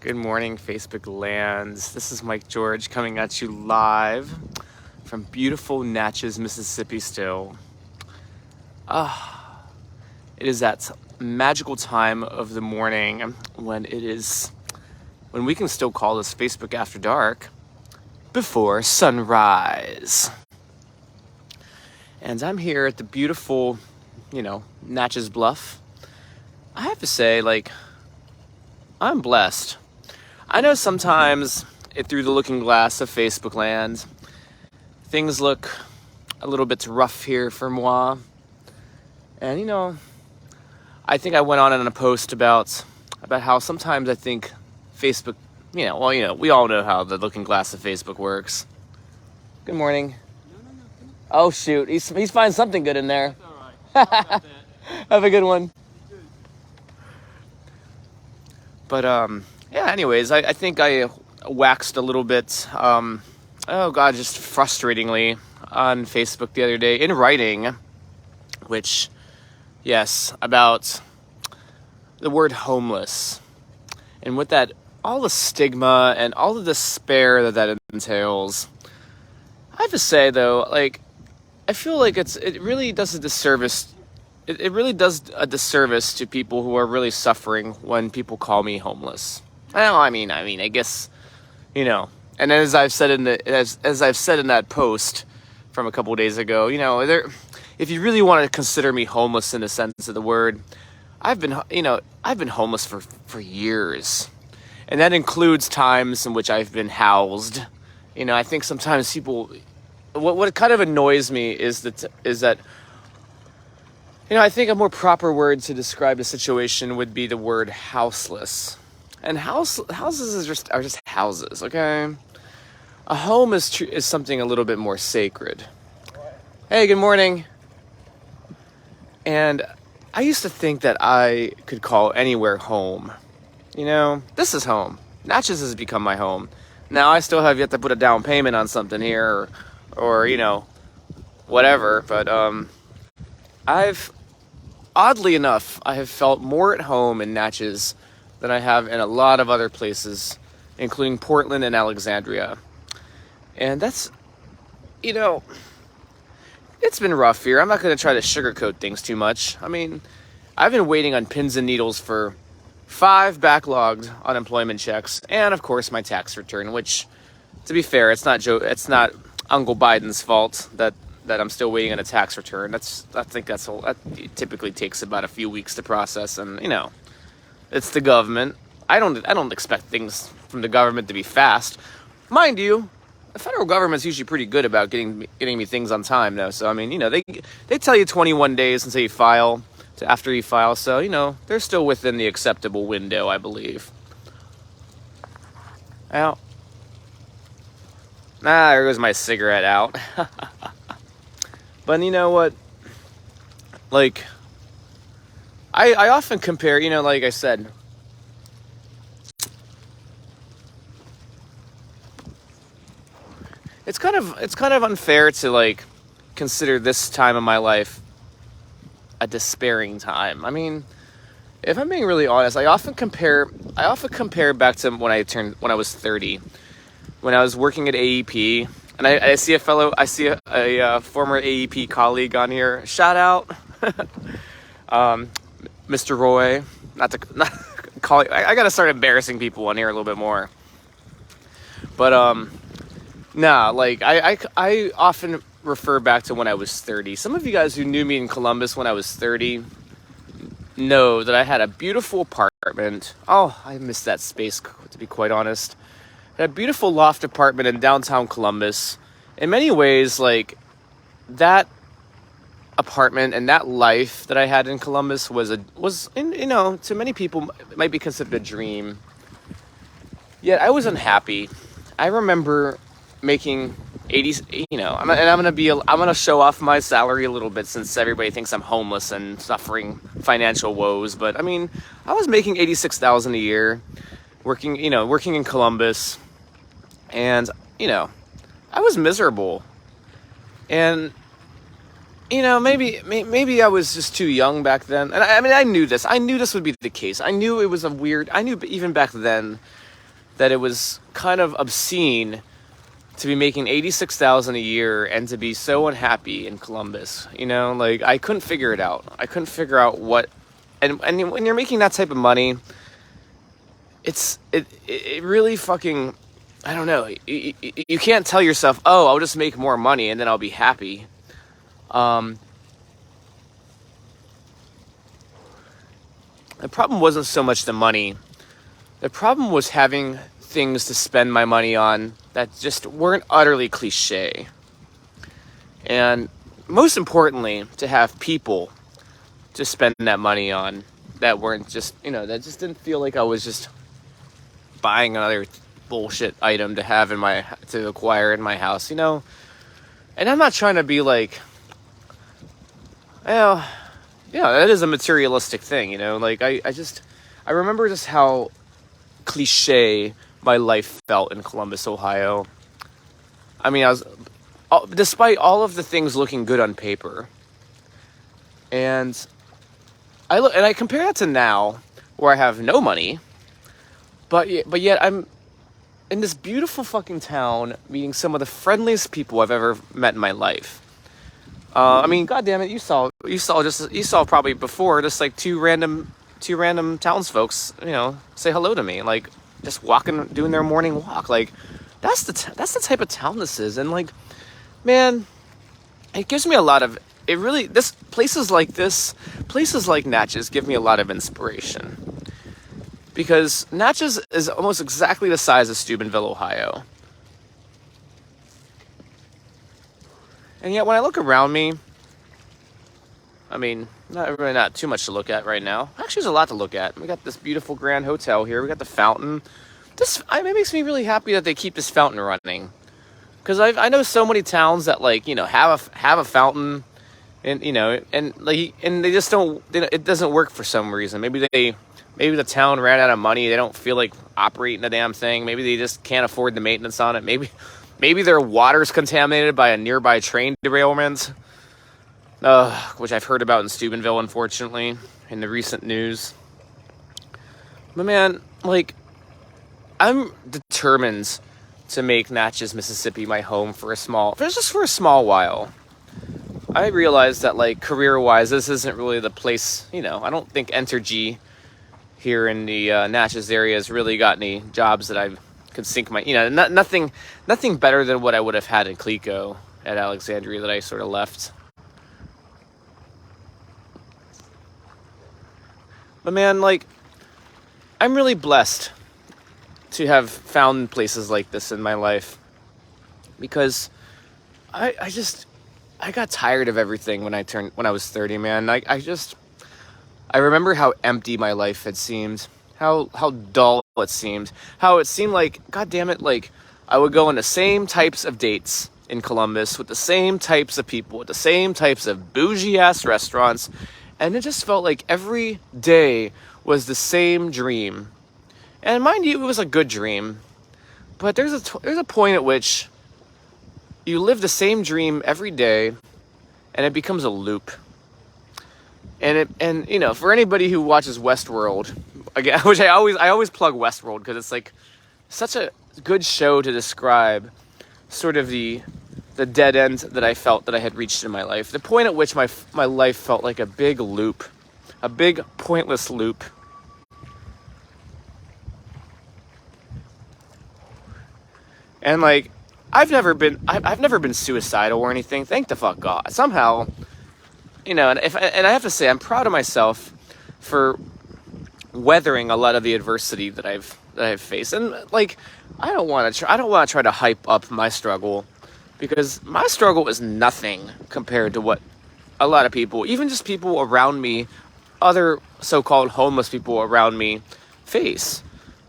Good morning, Facebook lands. This is Mike George coming at you live from beautiful Natchez, Mississippi still. It is that magical time of the morning when we can still call this Facebook After Dark before sunrise. And I'm here at the beautiful, Natchez Bluff. I have to say, I'm blessed. I know sometimes through the looking glass of Facebook land, things look a little bit rough here for moi. And I think I went on in a post about how sometimes I think Facebook, we all know how the looking glass of Facebook works. Good morning. No. Oh shoot, he's finding something good in there. That's all right. Sorry about that. Have a good one. Good. But anyways, I think I waxed a little bit, just frustratingly on Facebook the other day in writing, which, yes, about the word homeless and what that, all the stigma and all the despair that entails. I have to say though, I feel like it really does a disservice. It really does a disservice to people who are really suffering when people call me homeless. Well, I mean, I guess, and as I've said in that post from a couple of days ago, if you really want to consider me homeless in the sense of the word, I've been homeless for years, and that includes times in which I've been housed. I think sometimes people, what kind of annoys me is that. I think a more proper word to describe the situation would be the word houseless. And houses are just houses, okay? A home is something a little bit more sacred. Hey, good morning. And I used to think that I could call anywhere home. This is home. Natchez has become my home. Now I still have yet to put a down payment on something here or whatever, but oddly enough, I have felt more at home in Natchez than I have in a lot of other places, including Portland and Alexandria. And that's, it's been rough here. I'm not going to try to sugarcoat things too much. I mean, I've been waiting on pins and needles for 5 backlogged unemployment checks, and of course my tax return, which, to be fair, it's not Uncle Biden's fault that I'm still waiting on a tax return. I think that typically takes about a few weeks to process, and it's the government. I don't expect things from the government to be fast, mind you. The federal government's usually pretty good about getting me things on time, though. So I mean, they tell you 21 days until you file to after you file. So they're still within the acceptable window, I believe. Out. There goes my cigarette out. But you know what? I often compare, like I said, it's kind of unfair to consider this time of my life a despairing time. I mean, if I'm being really honest, I often compare back to when I was 30, when I was working at AEP. And I see a former AEP colleague on here. Shout out, Mr. Roy. Not to call. I gotta start embarrassing people on here a little bit more. But I often refer back to when I was 30. Some of you guys who knew me in Columbus when I was 30 know that I had a beautiful apartment. Oh, I miss that space, to be quite honest. A beautiful loft apartment in downtown Columbus. In many ways, that apartment and that life that I had in Columbus was to many people it might be considered a dream. Yet I was unhappy. I remember making 80. I'm gonna show off my salary a little bit since everybody thinks I'm homeless and suffering financial woes. But I mean, I was making $86,000 a year, working in Columbus. And, I was miserable. And, maybe I was just too young back then. And I knew this. I knew this would be the case. I knew even back then that it was kind of obscene to be making 86,000 a year and to be so unhappy in Columbus. You know, like I couldn't figure it out. I couldn't figure out what, and when you're making that type of money, it really fucking, I don't know. You can't tell yourself, oh, I'll just make more money and then I'll be happy. The problem wasn't so much the money. The problem was having things to spend my money on that just weren't utterly cliche. And most importantly, to have people to spend that money on that weren't just, that just didn't feel like I was just buying another bullshit item to acquire in my house, And I'm not trying to be like, well, yeah, that is a materialistic thing, Like I remember just how cliche my life felt in Columbus, Ohio. I mean, despite all of the things looking good on paper, and I compare that to now, where I have no money, but yet I'm in this beautiful fucking town, meeting some of the friendliest people I've ever met in my life. I mean, God damn it, you saw probably before just like two random townsfolks, say hello to me, like just walking, doing their morning walk. Like that's the type of town this is, and like, man, it gives me a lot of. It really, places like Natchez give me a lot of inspiration, because Natchez is almost exactly the size of Steubenville, Ohio. And yet when I look around me, I mean, not too much to look at right now. Actually, there's a lot to look at. We got this beautiful grand hotel here. We got the fountain. It makes me really happy that they keep this fountain running. Because I know so many towns that have a fountain, and they just don't. It doesn't work for some reason. Maybe the town ran out of money. They don't feel like operating the damn thing. Maybe they just can't afford the maintenance on it. Maybe their water's contaminated by a nearby train derailment, which I've heard about in Steubenville, unfortunately, in the recent news. But man, I'm determined to make Natchez, Mississippi my home for a small while. I realize that, career-wise, this isn't really the place, I don't think Entergy here in the Natchez area has really got any jobs that I could sink my, nothing better than what I would have had in Clico at Alexandria that I sort of left. But man, I'm really blessed to have found places like this in my life, because I got tired of everything when I was 30, man. I remember how empty my life had seemed, how dull it seemed, how it seemed like, God damn it, I would go on the same types of dates in Columbus with the same types of people, with the same types of bougie ass restaurants, and it just felt like every day was the same dream. And mind you, it was a good dream, but there's a point at which you live the same dream every day, and it becomes a loop. And for anybody who watches Westworld, again, which I always plug Westworld because it's such a good show to describe sort of the dead end that I felt that I had reached in my life. The point at which my life felt like a big loop, a big pointless loop. And I've never been suicidal or anything. Thank the fuck God. Somehow, and I have to say, I'm proud of myself for weathering a lot of the adversity that I've faced. And I don't want to try to hype up my struggle, because my struggle is nothing compared to what a lot of people, even just people around me, other so-called homeless people around me, face.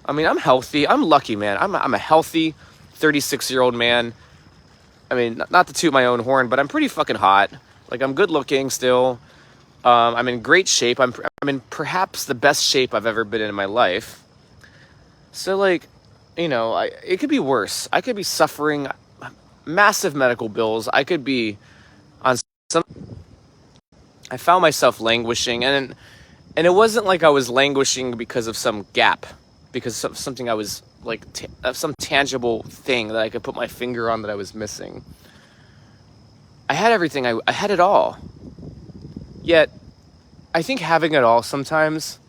I mean, I'm healthy. I'm lucky, man. I'm a healthy 36-year-old man. I mean, not to toot my own horn, but I'm pretty fucking hot. I'm good looking still. I'm in great shape. I'm in perhaps the best shape I've ever been in my life. So it could be worse. I could be suffering massive medical bills. I could be on some. I found myself languishing, and it wasn't like I was languishing because of some gap, because of something I was of some tangible thing that I could put my finger on that I was missing. I had everything. I had it all. Yet, I think having it all sometimes,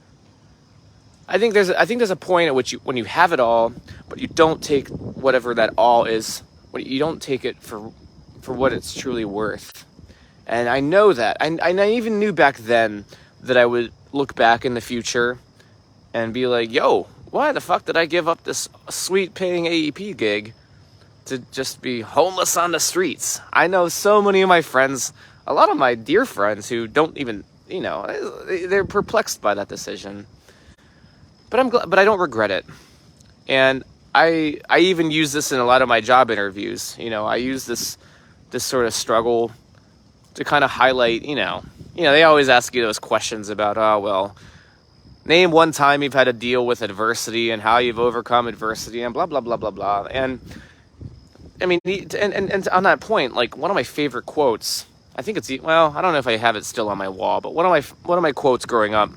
I think there's a point at which when you have it all, but you don't take whatever that all is, you don't take it for what it's truly worth. And I know that. I even knew back then that I would look back in the future and be like, yo, why the fuck did I give up this sweet paying AEP gig to just be homeless on the streets? I know so many of my friends, a lot of my dear friends who don't even, they're perplexed by that decision. But I'm glad, but I don't regret it. And I even use this in a lot of my job interviews. I use this sort of struggle to kind of highlight, they always ask you those questions about, name one time you've had to deal with adversity and how you've overcome adversity and blah, blah, blah, blah, blah. And I mean, and on that point, like one of my favorite quotes, I think it's, I don't know if I have it still on my wall, but one of my quotes growing up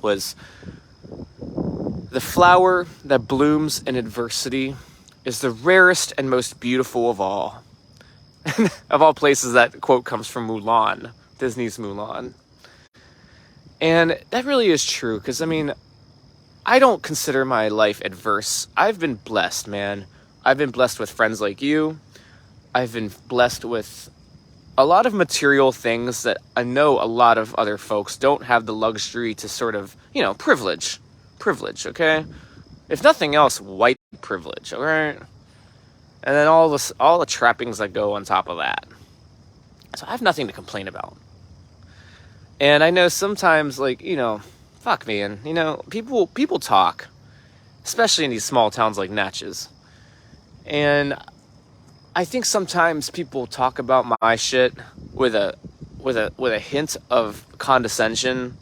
was, "The flower that blooms in adversity is the rarest and most beautiful of all." Of all places, that quote comes from Mulan, Disney's Mulan. And that really is true, because, I don't consider my life adverse. I've been blessed, man. I've been blessed with friends like you. I've been blessed with a lot of material things that I know a lot of other folks don't have the luxury to sort of, privilege, okay? If nothing else, white privilege, all right? And then all the trappings that go on top of that. So I have nothing to complain about. And I know sometimes, fuck man, people talk, especially in these small towns like Natchez. And I think sometimes people talk about my shit with a hint of condescension.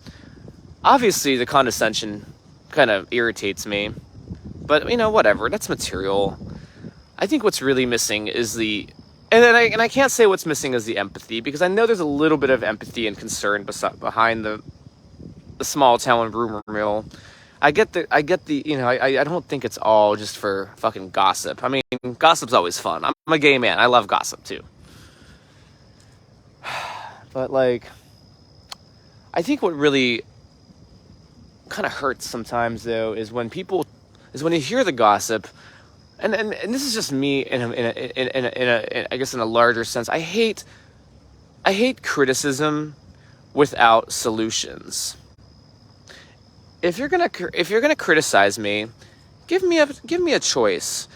Obviously, the condescension kind of irritates me, but whatever. That's material. I think what's really missing is and I can't say what's missing is the empathy, because I know there's a little bit of empathy and concern behind the small town rumor mill. I don't think it's all just for fucking gossip. Gossip's always fun. I'm a gay man. I love gossip too. But I think what really kind of hurts sometimes though is when you hear the gossip, and this is just me in a I guess in a larger sense. I hate criticism without solutions. If you're gonna criticize me, give me a choice.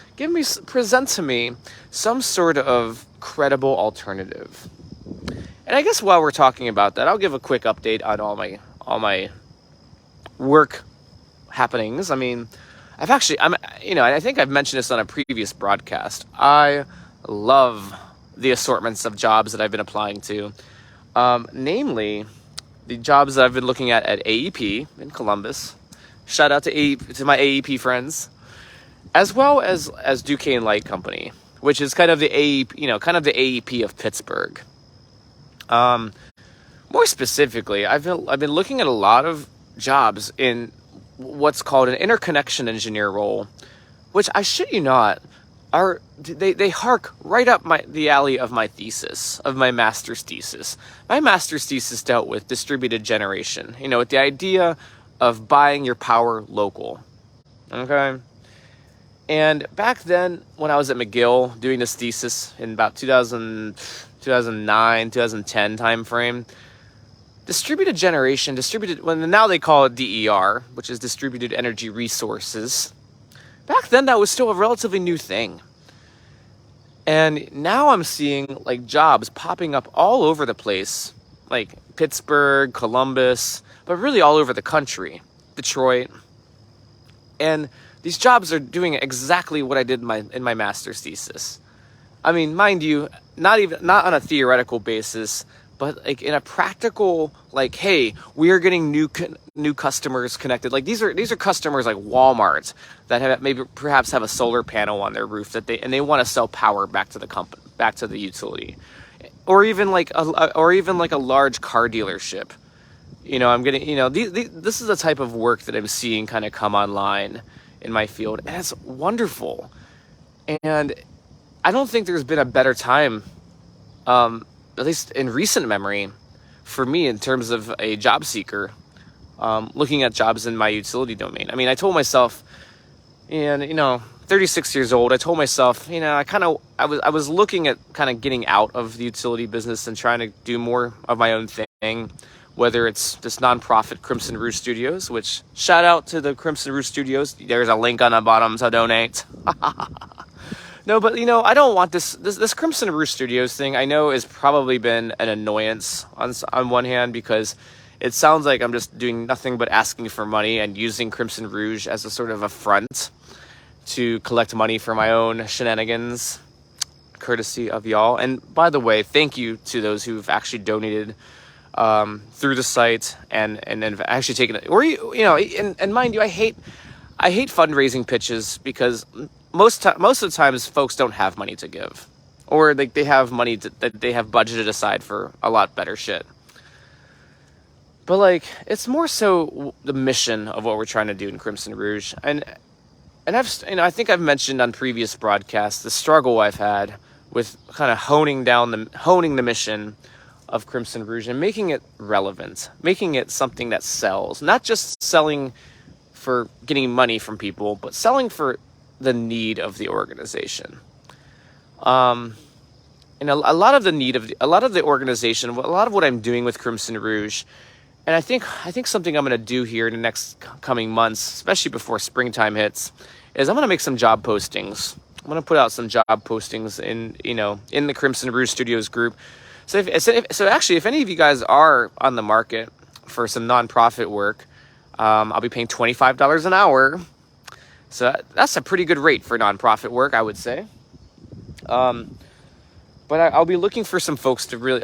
Present to me some sort of credible alternative. And I guess while we're talking about that, I'll give a quick update on all my work happenings. I think I've mentioned this on a previous broadcast. I love the assortments of jobs that I've been applying to. Namely, the jobs that I've been looking at AEP in Columbus. Shout out to my AEP friends. As well as Duquesne Light Company, which is kind of the AEP of Pittsburgh. More specifically, I've been looking at a lot of jobs in what's called an interconnection engineer role, which I shit you not, they hark right up the alley of my thesis, of my master's thesis. My master's thesis dealt with distributed generation, with the idea of buying your power local. Okay? And back then, when I was at McGill doing this thesis in about 2009, 2010 timeframe, distributed generation, now they call it DER, which is distributed energy resources. Back then, that was still a relatively new thing. And now I'm seeing jobs popping up all over the place, like Pittsburgh, Columbus, but really all over the country, Detroit. And these jobs are doing exactly what I did in my master's thesis. Mind you, not on a theoretical basis, but in a practical, hey, we are getting new customers connected. These are customers like Walmart that perhaps have a solar panel on their roof they want to sell power back to the company, back to the utility, or even a large car dealership. I'm getting this is the type of work that I'm seeing kind of come online in my field, and it's wonderful. And I don't think there's been a better time, at least in recent memory, for me in terms of a job seeker, looking at jobs in my utility domain. I mean, I told myself, and 36 years old, I told myself, I was looking at kind of getting out of the utility business and trying to do more of my own thing, whether it's this nonprofit Crimson Rouge Studios, which shout out to the Crimson Rouge Studios. There's a link on the bottom to donate. No, but I don't want this Crimson Rouge Studios thing. I know has probably been an annoyance on one hand, because it sounds like I'm just doing nothing but asking for money and using Crimson Rouge as a sort of a front to collect money for my own shenanigans, courtesy of y'all. And by the way, thank you to those who've actually donated through the site and then actually taken it. Or and mind you, I hate fundraising pitches, because most of the times folks don't have money to give, or like they have money that they have budgeted aside for a lot better shit. But like, it's more so the mission of what we're trying to do in Crimson Rouge, and I think I've mentioned on previous broadcasts the struggle I've had with kind of honing the mission of Crimson Rouge and making it relevant, making it something that sells, not just selling for getting money from people, but selling for the need of the organization. And a lot of the organization, a lot of what I'm doing with Crimson Rouge, and I think something I'm going to do here in the next coming months, especially before springtime hits, is I'm going to make some job postings. I'm going to put out some job postings in the Crimson Rouge Studios group. So actually, if any of you guys are on the market for some nonprofit work, I'll be paying $25 an hour. So that's a pretty good rate for nonprofit work, I would say. But I'll be looking for some folks to really,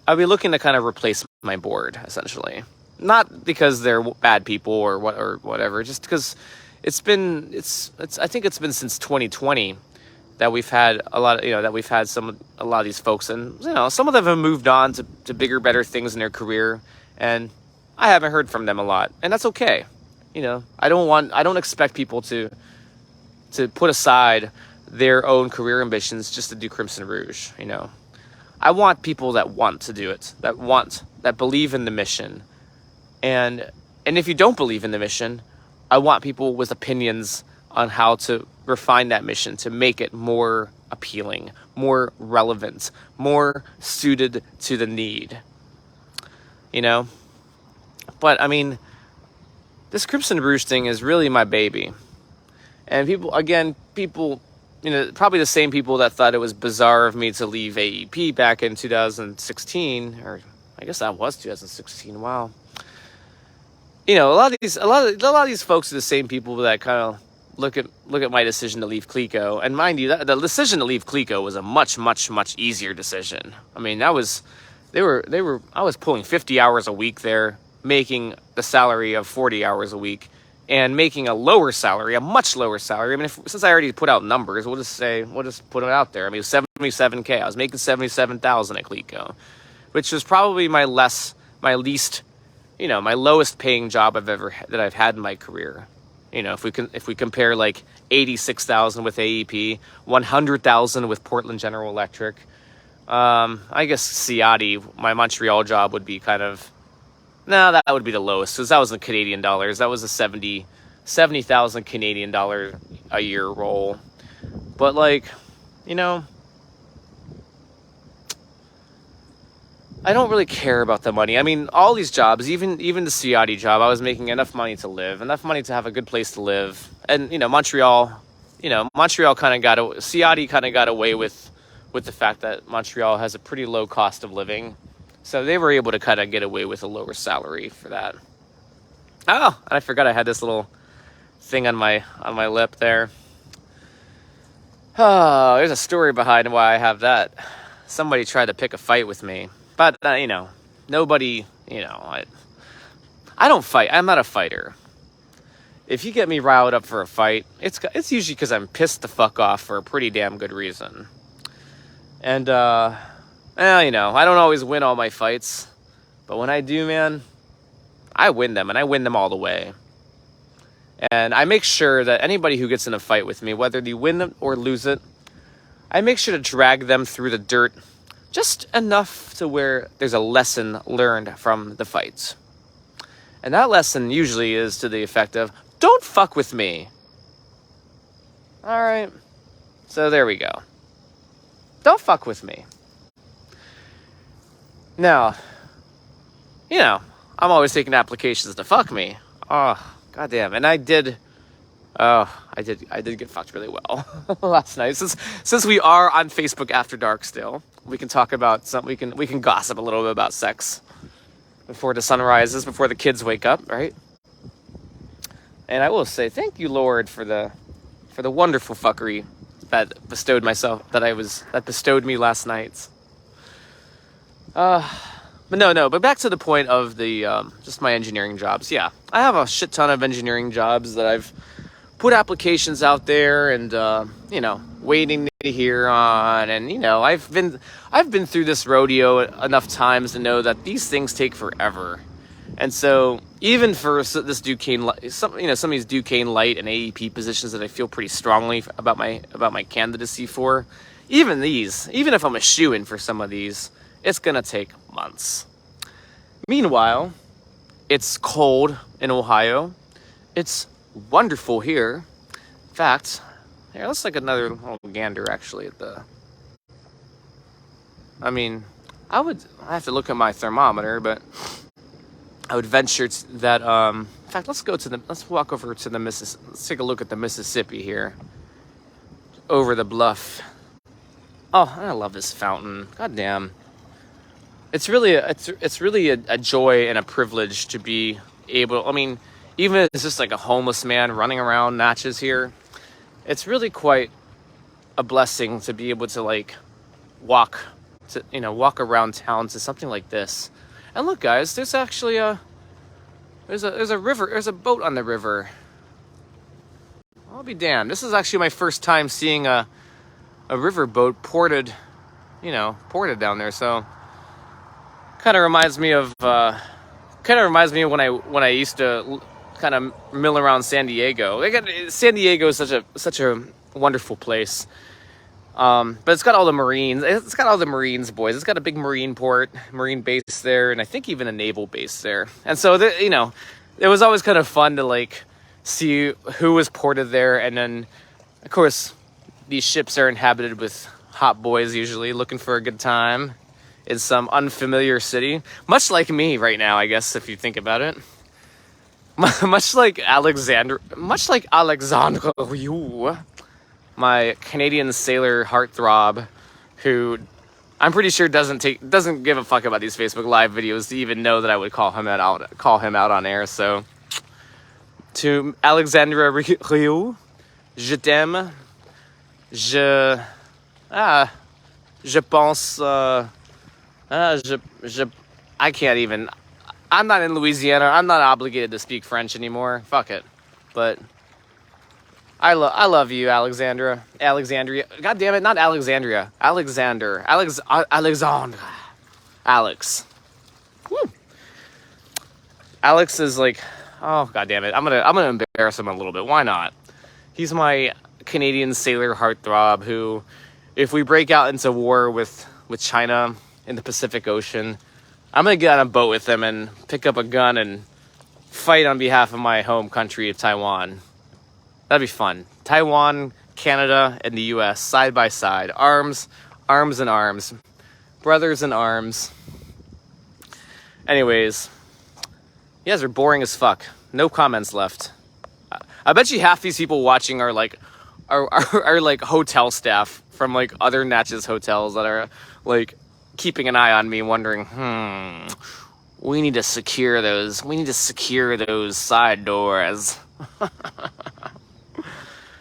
I'll be looking to kind of replace my board, essentially. Not because they're bad people or whatever, just because I think it's been since 2020 that we've had a lot of these folks, and some of them have moved on to bigger, better things in their career, and I haven't heard from them a lot, and that's okay. I don't expect people to put aside their own career ambitions just to do Crimson Rouge. I want people that want to do it, that believe in the mission, and if you don't believe in the mission, I want people with opinions on how to refine that mission to make it more appealing, more relevant, more suited to the need. But I mean, this Crimson Rouge thing is really my baby. And people, probably the same people that thought it was bizarre of me to leave AEP back in 2016, or I guess that was 2016. Wow. A lot of these folks are the same people that kind of look at my decision to leave Clico. And mind you, the decision to leave Clico was a much, much, much easier decision. I mean, I was pulling 50 hours a week there, making the salary of 40 hours a week, and making a much lower salary. I mean, since I already put out numbers, we'll just put it out there. I mean, it was $77K. I was making $77,000 at Clico, which was probably my lowest paying job that I've had in my career. If we compare like 86,000 with AEP, 100,000 with Portland General Electric, I guess Ciotti, my Montreal job, would be that would be the lowest, because that was in Canadian dollars. That was a 70,000 Canadian dollar a year role. But I don't really care about the money. I mean, all these jobs, even the Ciotti job, I was making enough money to live, enough money to have a good place to live. And Montreal Ciotti kind of got away with the fact that Montreal has a pretty low cost of living. So they were able to kind of get away with a lower salary for that. Oh, and I forgot I had this little thing on my lip there. Oh, there's a story behind why I have that. Somebody tried to pick a fight with me. But, nobody, I don't fight. I'm not a fighter. If you get me riled up for a fight, it's usually because I'm pissed the fuck off for a pretty damn good reason. And, I don't always win all my fights. But when I do, man, I win them, and I win them all the way. And I make sure that anybody who gets in a fight with me, whether they win or lose it, I make sure to drag them through the dirt just enough to where there's a lesson learned from the fight. And that lesson usually is to the effect of, don't fuck with me. All right. So there we go. Don't fuck with me. Now, you know, I'm always taking applications to fuck me. Oh, goddamn. And I did get fucked really well last night. Since we are on Facebook After Dark still, we can talk about we can gossip a little bit about sex before the sun rises, before the kids wake up, right? And I will say thank you, Lord, for the wonderful fuckery that bestowed me last night. But back to the point of the just my engineering jobs. Yeah, I have a shit ton of engineering jobs that I've put applications out there and waiting to hear on. And I've been through this rodeo enough times to know that these things take forever. And so even for this Duquesne, some of these Duquesne Light and AEP positions that I feel pretty strongly about my candidacy for, even if I'm a shoo-in for some of these, it's gonna take months. Meanwhile, it's cold in Ohio. It's wonderful here. In fact, here, let's take another little gander actually at the... I have to look at my thermometer, but I would venture that, in fact, let's walk over to the Mississippi. Let's take a look at the Mississippi here. Over the bluff. Oh, I love this fountain. God damn. It's really a joy and a privilege to be able, even if it's just like a homeless man running around Natchez here, it's really quite a blessing to be able to walk around town to something like this. And look, guys, there's actually there's a river, there's a boat on the river. I'll be damned. This is actually my first time seeing a river boat ported down there. So kind of reminds me of when I used to kind of mill around San Diego. San Diego is such a wonderful place. But it's got all the Marines. It's got all the Marines, boys. It's got a big Marine base there, and I think even a naval base there. And so, it was always kind of fun to see who was ported there. And then, of course, these ships are inhabited with hot boys usually looking for a good time in some unfamiliar city. Much like me right now, I guess, if you think about it. Much like Alexandra, you. My Canadian sailor heartthrob, who I'm pretty sure doesn't give a fuck about these Facebook Live videos to even know that I would call him out on air. So, to Alexandra Ryu, je t'aime, je pense, I can't even. I'm not in Louisiana. I'm not obligated to speak French anymore. Fuck it, but. I love you, Alexandria. God damn it, not Alexandria. Alexandra. Alex. Woo. Alex is oh god damn it. I'm gonna embarrass him a little bit. Why not? He's my Canadian sailor heartthrob who, if we break out into war with China in the Pacific Ocean, I'm gonna get on a boat with him and pick up a gun and fight on behalf of my home country of Taiwan. That'd be fun. Taiwan, Canada, and the U.S. side by side. Arms in arms. Brothers in arms. Anyways. You guys are boring as fuck. No comments left. I bet you half these people watching are hotel staff from other Natchez hotels that are keeping an eye on me, wondering, we need to secure those. We need to secure those side doors.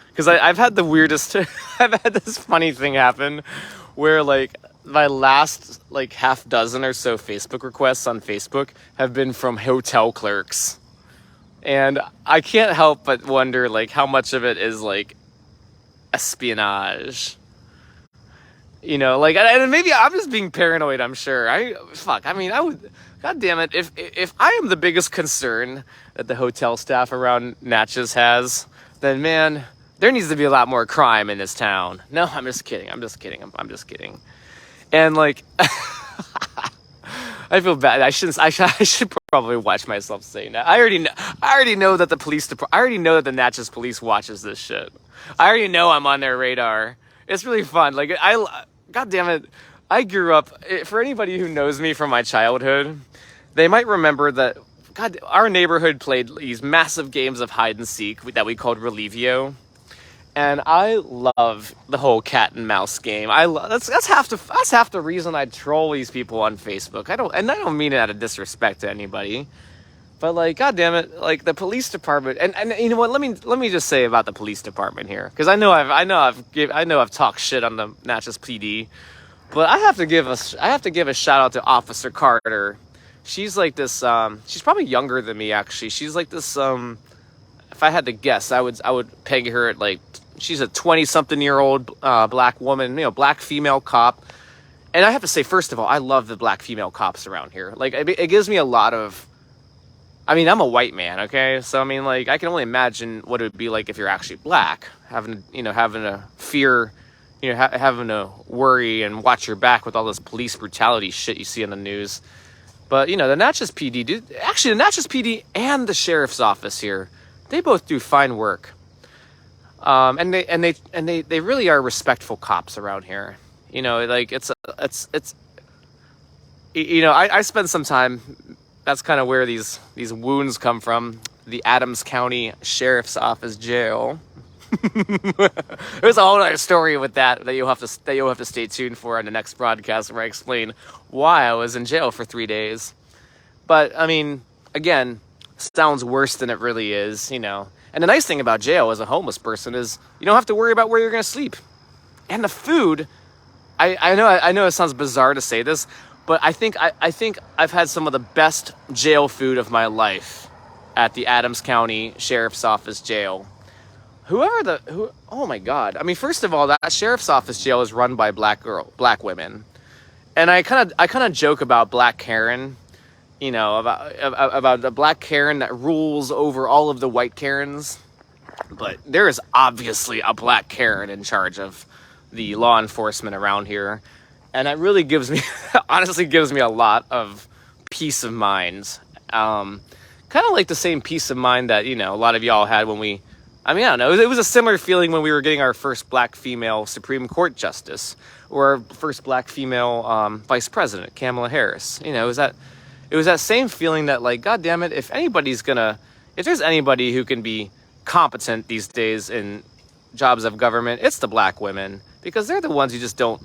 Because I've had the weirdest, I've had this funny thing happen where my last half dozen or so Facebook requests on Facebook have been from hotel clerks. And I can't help but wonder how much of it is espionage. And maybe I'm just being paranoid, I'm sure. I would, God damn it, if I am the biggest concern that the hotel staff around Natchez has, then man, there needs to be a lot more crime in this town. No, I'm just kidding. I'm just kidding. And like, I feel bad. I should probably watch myself saying that. I already know that I already know that the Natchez police watches this shit. I already know I'm on their radar. It's really fun. Like, God damn it. I grew up, for anybody who knows me from my childhood, they might remember that, God, our neighborhood played these massive games of hide and seek that we called Relivio. And I love the whole cat and mouse game. That's half the reason I troll these people on Facebook. I don't mean it out of disrespect to anybody, but like, God damn it, like the police department. And you know what? Let me just say about the police department here, because I know I've talked shit on the Natchez PD, but I have to give a shout out to Officer Carter. She's like this. She's probably younger than me actually. She's like this. If I had to guess, I would peg her at like. She's a 20-something-year-old black woman, black female cop. And I have to say, first of all, I love the black female cops around here. Like, it gives me a lot of... I mean, I'm a white man, okay? So, I mean, like, I can only imagine what it would be like if you're actually black. Having to fear, having to worry and watch your back with all this police brutality shit you see on the news. But, the Natchez PD, the Natchez PD and the sheriff's office here, they both do fine work. And they really are respectful cops around here. Like I spent some time. That's kind of where these wounds come from. The Adams County Sheriff's Office jail. There's a whole other story with that you'll have to stay tuned for on the next broadcast, where I explain why I was in jail for 3 days. But I mean, again, sounds worse than it really is, And the nice thing about jail as a homeless person is you don't have to worry about where you're going to sleep. And the food, I know it sounds bizarre to say this, but I think I've had some of the best jail food of my life at the Adams County Sheriff's Office jail. Oh my God. I mean, first of all, that Sheriff's Office jail is run by black women. And I kind of joke about Black Karen. About the black Karen that rules over all of the white Karens. But there is obviously a black Karen in charge of the law enforcement around here. And that really honestly gives me a lot of peace of mind. Kind of like the same peace of mind that, a lot of y'all had when I don't know, it was a similar feeling when we were getting our first black female Supreme Court justice, or our first black female vice president, Kamala Harris. It was that same feeling that, like, God damn it, if there's anybody who can be competent these days in jobs of government, it's the black women, because they're the ones who just don't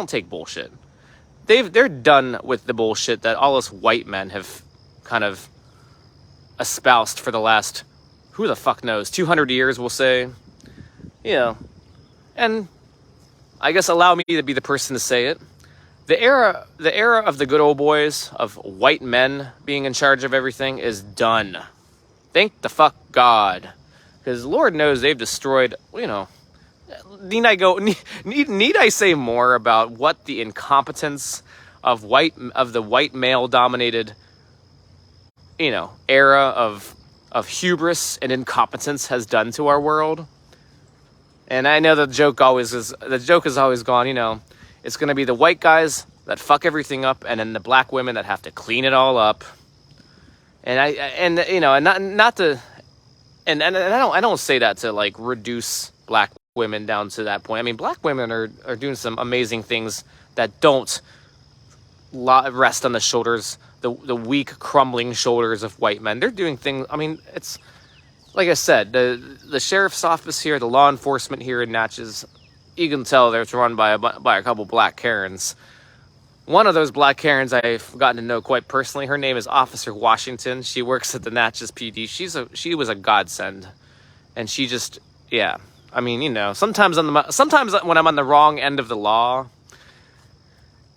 take bullshit. They're done with the bullshit that all us white men have kind of espoused for the last, who the fuck knows, 200 years, we'll say. And I guess allow me to be the person to say it. The era of the good old boys, of white men being in charge of everything, is done. Thank the fuck God. Because Lord knows they've destroyed, need I say more about what the incompetence of the white male dominated, era of hubris and incompetence has done to our world? And I know the joke has always gone, it's going to be the white guys that fuck everything up, and then the black women that have to clean it all up. And I don't say that to like reduce black women down to that point. I mean, black women are doing some amazing things that don't rest on the shoulders, the weak, crumbling shoulders of white men. They're doing things. I mean, it's like I said, the sheriff's office here, the law enforcement here in Natchez. You can tell that it's run by a couple black Karens. One of those black Karens I've gotten to know quite personally. Her name is Officer Washington. She works at the Natchez PD. She was a godsend, and she just, yeah. I mean, sometimes when I'm on the wrong end of the law,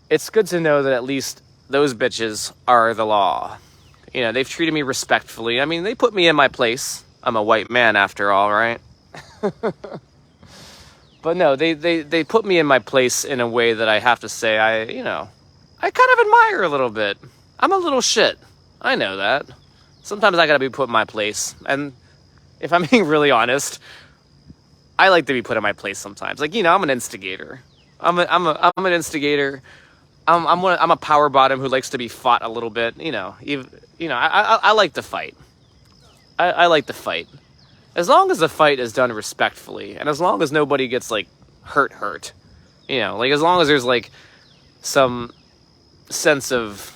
it's good to know that at least those bitches are the law. They've treated me respectfully. I mean, they put me in my place. I'm a white man after all, right? But no, they put me in my place in a way that I have to say I I kind of admire a little bit. I'm a little shit. I know that. Sometimes I gotta be put in my place. And if I'm being really honest, I like to be put in my place sometimes. Like, I'm an instigator. I'm an instigator. I'm a power bottom who likes to be fought a little bit. I like to fight. I like to fight. As long as the fight is done respectfully, and as long as nobody gets like hurt. Like as long as there's like some sense of,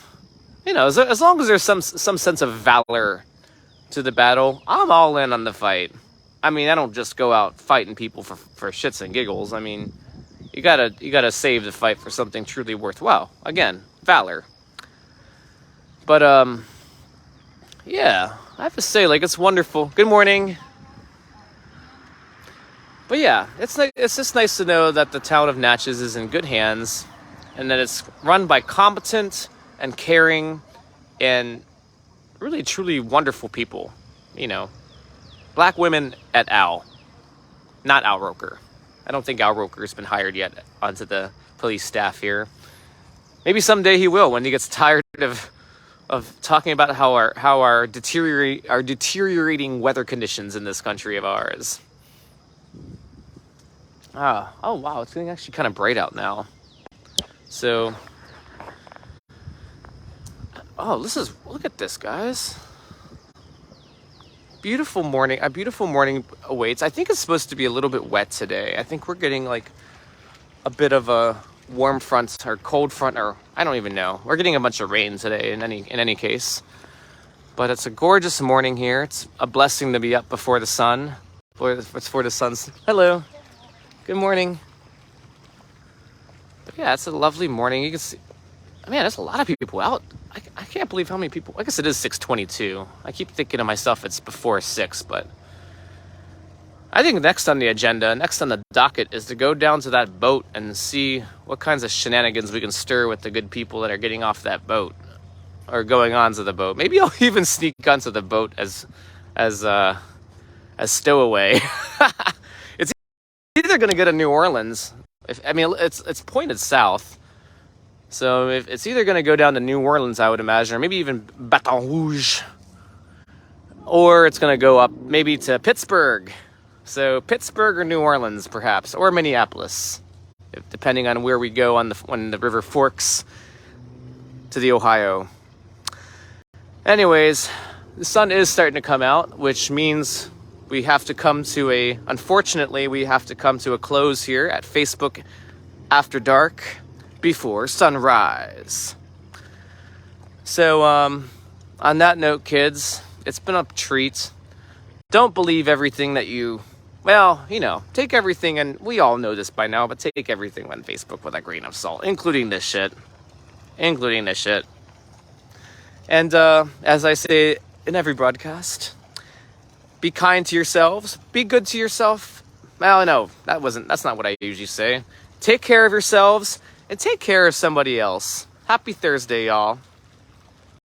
as long as there's some sense of valor to the battle, I'm all in on the fight. I mean, I don't just go out fighting people for shits and giggles. I mean, you gotta save the fight for something truly worthwhile. Again, valor. But yeah, I have to say, like, it's wonderful. Good morning. But yeah, it's just nice to know that the town of Natchez is in good hands, and that it's run by competent and caring and really truly wonderful people. Black women et al. Not Al Roker. I don't think Al Roker's been hired yet onto the police staff here. Maybe someday he will, when he gets tired of talking about how our deteriorating weather conditions in this country of ours. Oh wow, it's getting actually kind of bright out now. So, look at this, guys. A beautiful morning awaits. I think it's supposed to be a little bit wet today. I think we're getting like a bit of a warm front or cold front, or I don't even know. We're getting a bunch of rain today in any case. But it's a gorgeous morning here. It's a blessing to be up before the sun. Before the sun's... Hello. Good morning. But yeah, it's a lovely morning. You can see... Man, there's a lot of people out. I can't believe how many people... I guess it is 6:22. I keep thinking to myself it's before 6, but... I think next on the docket, is to go down to that boat and see what kinds of shenanigans we can stir with the good people that are getting off that boat. Or going onto the boat. Maybe I'll even sneak onto the boat as stowaway. It's either going to go to New Orleans. It's pointed south. So if it's either going to go down to New Orleans, I would imagine, or maybe even Baton Rouge, or it's going to go up maybe to Pittsburgh. So Pittsburgh or New Orleans, perhaps, or Minneapolis, depending on where we go when the river forks to the Ohio. Anyways, the sun is starting to come out, which means unfortunately, we have to come to a close here at Facebook After Dark. Before sunrise. So, on that note, kids, it's been a treat. Don't believe everything that take everything, and we all know this by now, but take everything on Facebook with a grain of salt, including this shit. And, as I say in every broadcast, be kind to yourselves, be good to yourself. Well, no, that's not what I usually say. Take care of yourselves, and take care of somebody else. Happy Thursday, y'all.